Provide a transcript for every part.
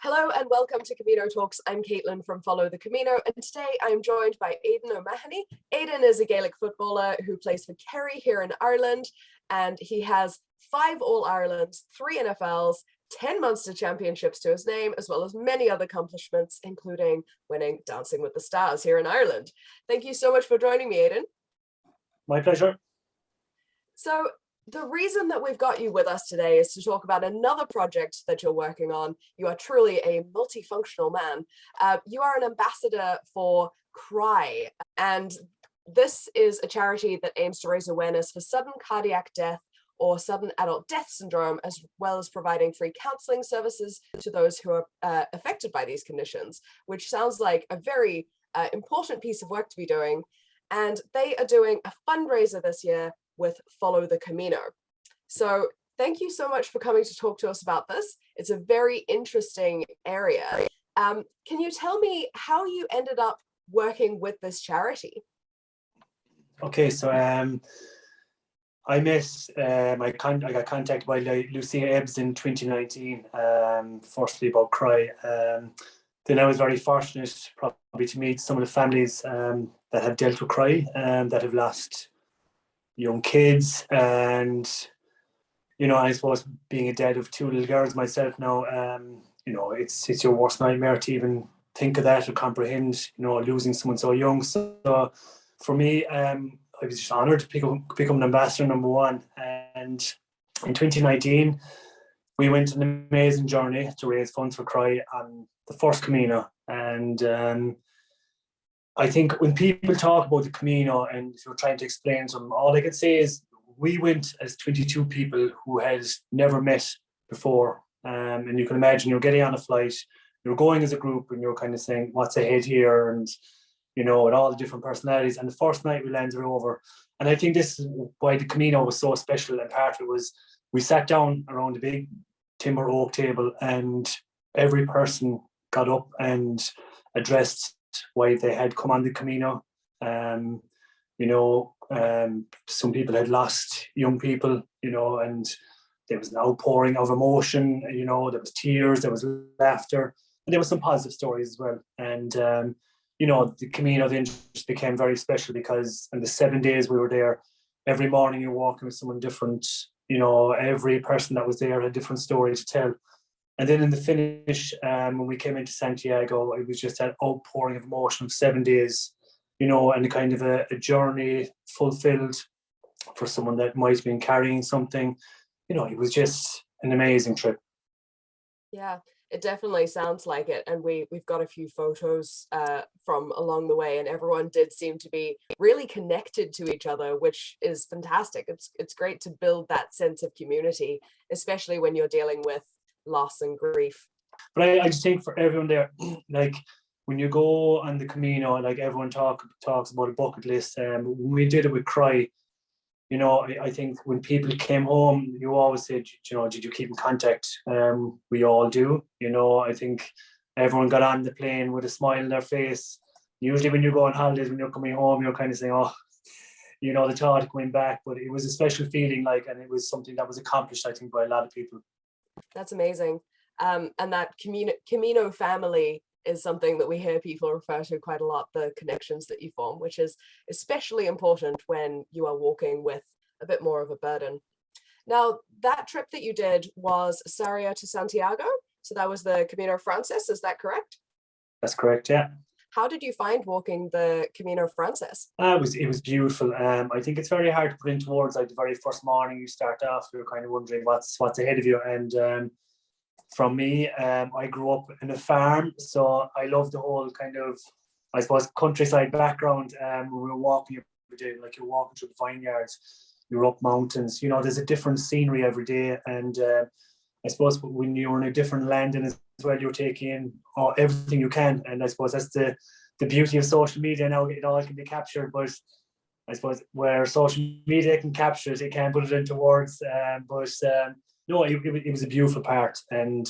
Hello and welcome to Camino Talks. I'm Caitlin from Follow the Camino, and today I'm joined by Aidan O'Mahony. Aidan is a Gaelic footballer who plays for Kerry here in Ireland, and he has 5 All-Irelands, 3 NFLs, 10 Munster Championships to his name, as well as many other accomplishments, including winning Dancing with the Stars here in Ireland. Thank you so much for joining me, Aidan. My pleasure. So, the reason that we've got you with us today is to talk about another project that you're working on. You are truly a multifunctional man. You are an ambassador for CRY, and this is a charity that aims to raise awareness for sudden cardiac death or sudden adult death syndrome, as well as providing free counseling services to those who are affected by these conditions, which sounds like a very important piece of work to be doing. And they are doing a fundraiser this year with Follow the Camino. So thank you so much for coming to talk to us about this. It's a very interesting area. Can you tell me how you ended up working with this charity? Okay, so I got contacted by Lucia Ebbs in 2019, firstly about CRY. Then I was very fortunate probably to meet some of the families that have dealt with CRY and that have lost young kids, and I suppose being a dad of 2 little girls myself now, it's your worst nightmare to even think of that or comprehend, losing someone so young. So for me, I was just honoured to become an ambassador number 1. And in 2019, we went on an amazing journey to raise funds for CRY on the first Camino. And I think when people talk about the Camino and if you're trying to explain to them, all I can say is we went as 22 people who had never met before. And you can imagine you're getting on a flight, you're going as a group and you're kind of saying, what's ahead here? And, and all the different personalities. And the first night we landed over. And I think this is why the Camino was so special. And part of it was we sat down around a big timber oak table and every person got up and addressed why they had come on the Camino. Some people had lost young people, and there was an outpouring of emotion, there was tears, there was laughter, and there was some positive stories as well. And, the Camino then just became very special because in the 7 days we were there, every morning you're walking with someone different, every person that was there had a different story to tell. And then in the finish, when we came into Santiago, it was just that outpouring of emotion of 7 days, and kind of a journey fulfilled for someone that might have been carrying something. It was just an amazing trip. Yeah, it definitely sounds like it. And we've got a few photos from along the way, and everyone did seem to be really connected to each other, which is fantastic. It's great to build that sense of community, especially when you're dealing with loss and grief. But I just think for everyone there, like when you go on the Camino, like everyone talks about a bucket list. When we did it with CRY, I think when people came home, you always said, did you keep in contact? We all do. I think everyone got on the plane with a smile on their face. Usually when you go on holidays, when you're coming home, you're kind of saying, oh, the thought of coming back. But it was a special feeling, and it was something that was accomplished, I think, by a lot of people. That's amazing. And that Camino family is something that we hear people refer to quite a lot, the connections that you form, which is especially important when you are walking with a bit more of a burden. Now, that trip that you did was Sarria to Santiago. So that was the Camino Frances, is that correct? That's correct, yeah. How did you find walking the Camino Frances? It was beautiful. I think it's very hard to put into words. Like the very first morning you start off, you're kind of wondering what's ahead of you. And from me, I grew up in a farm, so I love the whole kind of, I suppose, countryside background. We were walking every day, like you're walking through the vineyards, you're up mountains. There's a different scenery every day, and I suppose when you're in a different land and as well, you're taking in everything you can. And I suppose that's the beauty of social media now. It all can be captured, but I suppose where social media can capture it, it can't put it into words. No, it was a beautiful part. And,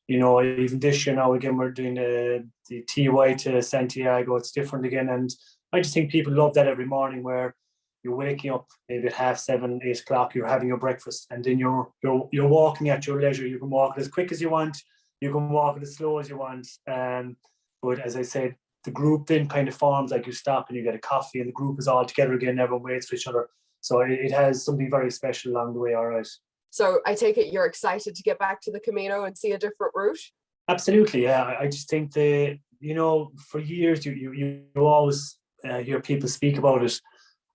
even this year now, again, we're doing the TY to Santiago. It's different again. And I just think people love that every morning where you're waking up maybe at 7:30, 8 o'clock, you're having your breakfast, and then you're walking at your leisure. You can walk as quick as you want, you can walk it as slow as you want. But as I said, the group then kind of forms, like you stop and you get a coffee and the group is all together again, everyone waits for each other. So it has something very special along the way, all right. So I take it you're excited to get back to the Camino and see a different route? Absolutely, yeah. I just think for years you always hear people speak about it.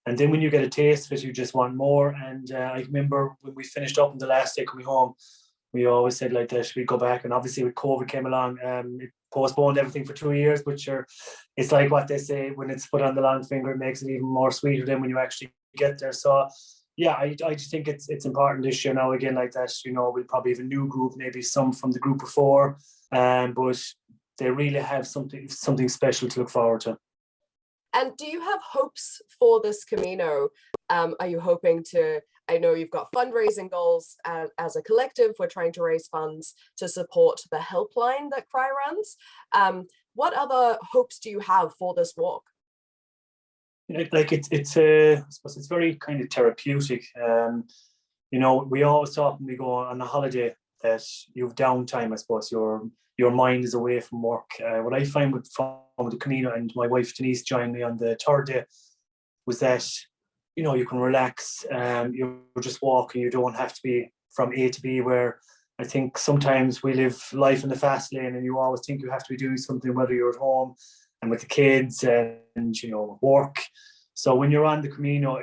And then when you get a taste of it, you just want more. And I remember when we finished up on the last day coming home, we always said like that, we'd go back. And obviously with COVID came along, it postponed everything for 2 years, but it's like what they say, when it's put on the long finger, it makes it even more sweeter than when you actually get there. So yeah, I just think it's important this year now again like that. We'll probably have a new group, maybe some from the group before, but they really have something special to look forward to. And do you have hopes for this Camino? Are you hoping to, I know you've got fundraising goals as a collective, we're trying to raise funds to support the helpline that CRY runs. What other hopes do you have for this walk? Like I suppose it's very kind of therapeutic. We always talk when we go on a holiday that you have downtime. I suppose your mind is away from work. What I find with the Camino, and my wife Denise joined me on the third day, was that you can relax. You're just walking. You don't have to be from A to B. Where I think sometimes we live life in the fast lane, and you always think you have to be doing something, whether you're at home and with the kids and work. So when you're on the Camino,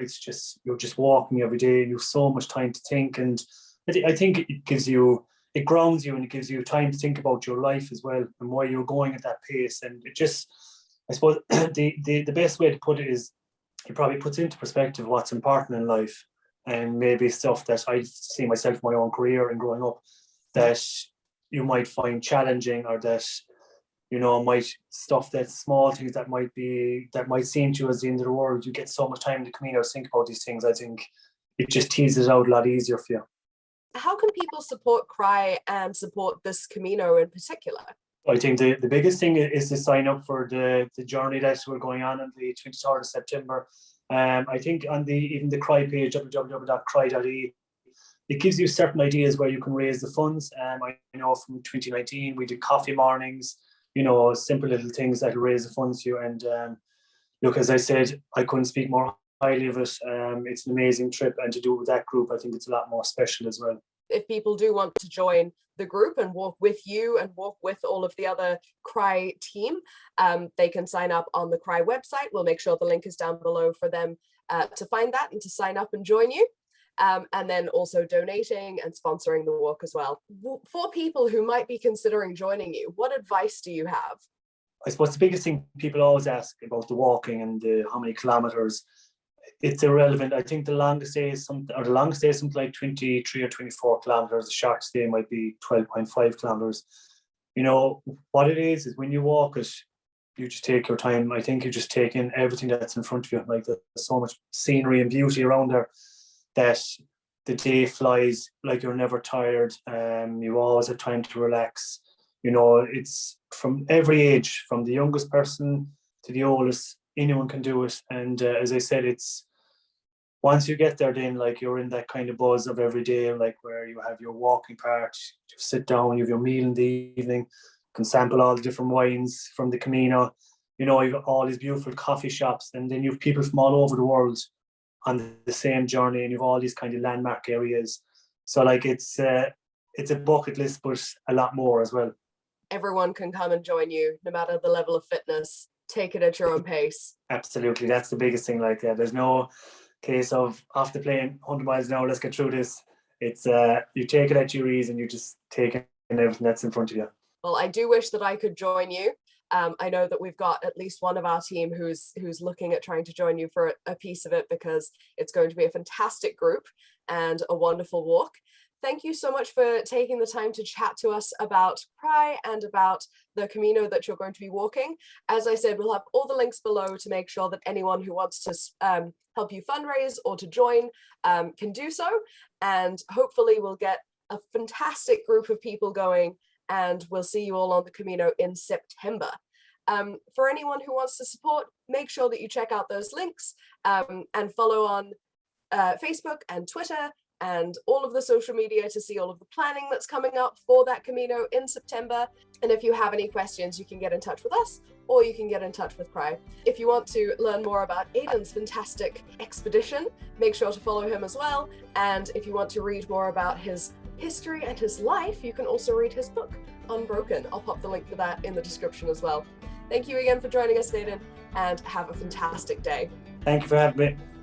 you're just walking every day, and you have so much time to think. And I think it grounds you, and it gives you time to think about your life as well and why you're going at that pace. And it just, I suppose, the best way to put it is it probably puts into perspective what's important in life, and maybe stuff that I see myself in my own career and growing up that you might find challenging, or that small things that might seem to you as the end of the world. You get so much time in the Camino to think about these things. I think it just teases it out a lot easier for you. How can people support CRY and support this Camino in particular? I think the biggest thing is to sign up for the journey that we're going on the 23rd of September. I think on even the CRY page, www.cry.ie, it gives you certain ideas where you can raise the funds. I know from 2019 we did coffee mornings, simple little things that will raise the funds for you. And look, as I said, I couldn't speak more highly of it. It's an amazing trip, and to do it with that group, I think it's a lot more special as well. If people do want to join the group and walk with you and walk with all of the other CRY team, they can sign up on the CRY website. We'll make sure the link is down below for them to find that and to sign up and join you. And then also donating and sponsoring the walk as well. For people who might be considering joining you, what advice do you have? I suppose the biggest thing people always ask about the walking and how many kilometers, it's irrelevant. I think the longest day is something like 23 or 24 kilometers. The shortest day might be 12.5 kilometers. What it is when you walk it, you just take your time. I think you just take in everything that's in front of you. Like, there's so much scenery and beauty around there that the day flies like you're never tired. You always have time to relax. It's from every age, from the youngest person to the oldest. Anyone can do it. And as I said, it's once you get there, then like you're in that kind of buzz of every day, like where you have your walking part, you sit down, you have your meal in the evening, you can sample all the different wines from the Camino. You've got all these beautiful coffee shops, and then you have people from all over the world on the same journey, and you've all these kind of landmark areas. So like it's a bucket list, but a lot more as well. Everyone can come and join you, no matter the level of fitness. Take it at your own pace. Absolutely, that's the biggest thing. Like, there's no case of off the plane, 100 miles an hour, let's get through this. It's you take it at your ease, and you just take in everything that's in front of you. Well, I do wish that I could join you. I know that we've got at least one of our team who's looking at trying to join you for a piece of it, because it's going to be a fantastic group and a wonderful walk. Thank you so much for taking the time to chat to us about CRY and about the Camino that you're going to be walking. As I said, we'll have all the links below to make sure that anyone who wants to help you fundraise or to join can do so. And hopefully we'll get a fantastic group of people going, and we'll see you all on the Camino in September. For anyone who wants to support, make sure that you check out those links and follow on Facebook and Twitter and all of the social media to see all of the planning that's coming up for that Camino in September. And if you have any questions, you can get in touch with us, or you can get in touch with Cry. If you want to learn more about Aidan's fantastic expedition, make sure to follow him as well. And if you want to read more about his history and his life, you can also read his book, Unbroken. I'll pop the link to that in the description as well. Thank you again for joining us, Aidan, and have a fantastic day. Thank you for having me.